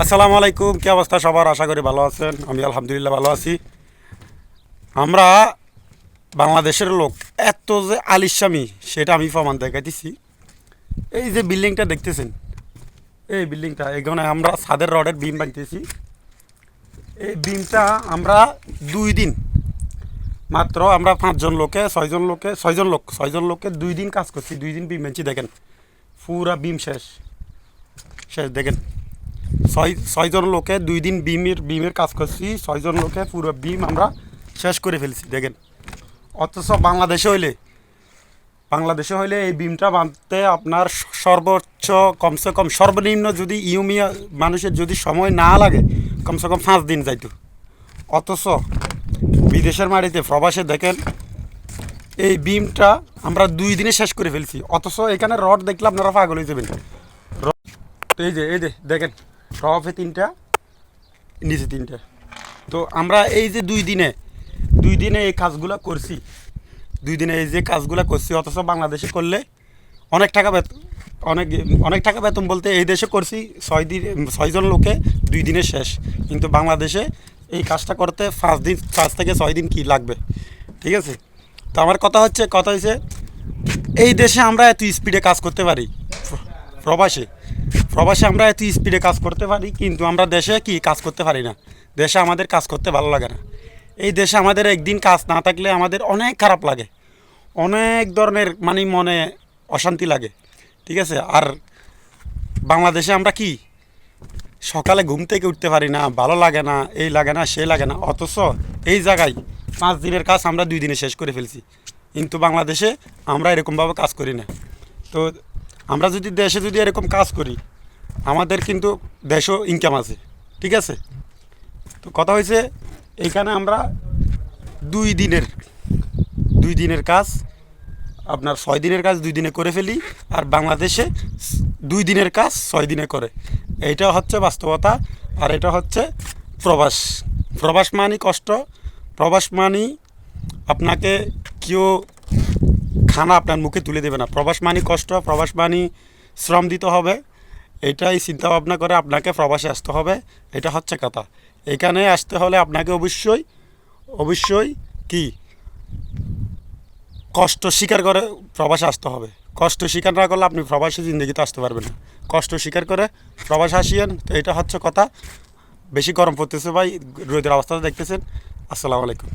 আসসালামু আলাইকুম, কি অবস্থা সবার? আশা করি ভালো আছেন। আমি আলহামদুলিল্লাহ ভালো আছি। আমরা বাংলাদেশের লোক এত যে আলিস্বামী সেটা আমি প্রমাণ দেখাইতেছি। এই যে বিল্ডিংটা দেখতেছেন, এই বিল্ডিংটা এখানে আমরা ছাদের রডের বিম বানতেছি। এই বিমটা আমরা 2 দিন, মাত্র আমরা 5 জন লোকে 6 জন লোকে 6 জন লোকে 2 দিন কাজ করছি। 2 দিন বিম বানছি। দেখেন পুরা বিম শেষ শেষ দেখেন। 6 জন লোকে 2 দিন বিমের কাজ করছি। 6 জন লোকে পুরো বিম আমরা শেষ করে ফেলছি দেখেন। অথচ বাংলাদেশে হইলে এই বিমটা বাঁধতে আপনার সর্বোচ্চ কমসে কম সর্বনিম্ন যদি ইউমিয়া মানুষের যদি সময় না লাগে কমসে কম 5 দিন যাইতো। অথচ বিদেশের মাটিতে প্রবাসে দেখেন এই বিমটা আমরা 2 দিনে শেষ করে ফেলছি। অথচ এখানে রড দেখলে আপনারা পাগল হয়ে যাবেন। এই যে দেখেন, টপে 3টা, নিচে 3টা। তো আমরা এই যে 2 দিনে এই কাজগুলো করছি। 2 দিনে এই যে কাজগুলো করছি, অথচ বাংলাদেশে করলে অনেক টাকা বেতন, অনেক টাকা বেতন বলতে এই দেশে করছি 6 জন লোকে 2 দিনে শেষ। কিন্তু বাংলাদেশে এই কাজটা করতে 5 দিন, 5 থেকে 6 দিন কি লাগবে? ঠিক আছে। তো আমার কথা হচ্ছে এই দেশে আমরা এত স্পিডে কাজ করতে পারি। প্রবাসে প্রবাসে আমরা এত স্পিডে কাজ করতে পারি, কিন্তু আমরা দেশে কি কাজ করতে পারি না। দেশে আমাদের কাজ করতে ভালো লাগে না। এই দেশে আমাদের একদিন কাজ না থাকলে আমাদের অনেক খারাপ লাগে, অনেক ধরনের মনে অশান্তি লাগে। ঠিক আছে। আর বাংলাদেশে আমরা কি সকালে ঘুম থেকে উঠতে পারি না, ভালো লাগে না, এই লাগে না সে লাগে না। অথচ এই জায়গায় 5 দিনের কাজ আমরা 2 দিনে শেষ করে ফেলছি। কিন্তু বাংলাদেশে আমরা এরকমভাবে কাজ করি না। তো আমরা যদি দেশে এরকম কাজ করি, আমাদের কিন্তু দেশও ইনকাম আছে। ঠিক আছে। তো কথা হয়েছে এইখানে আমরা 2 দিনের 2 দিনের কাজ, আপনার 6 দিনের কাজ 2 দিনে করে ফেলি। আর বাংলাদেশে 2 দিনের কাজ 6 দিনে করে। এইটা হচ্ছে বাস্তবতা। আর এটা হচ্ছে প্রবাস। প্রবাস মানি কষ্ট। প্রবাস মানি আপনাকে কেউ খানা আপনার মুখে তুলে দেবে না। প্রবাস মানি কষ্ট, প্রবাস মানি শ্রম দিতে হবে। এটাই চিন্তা ভাবনা করে আপনাকে প্রবাসে আসতে হবে। এটা হচ্ছে কথা। এখানে আসতে হলে আপনাকে অবশ্যই কি কষ্ট স্বীকার করে প্রবাসে আসতে হবে। কষ্ট স্বীকার না করলে আপনি প্রবাসী জিন্দগিতে আসতে পারবেন না। কষ্ট স্বীকার করে প্রবাসে আসিয়েন। তো এটা হচ্ছে কথা। বেশি গরম পড়তেছে ভাই, রোদের অবস্থা দেখতেছেন। আসসালামু আলাইকুম।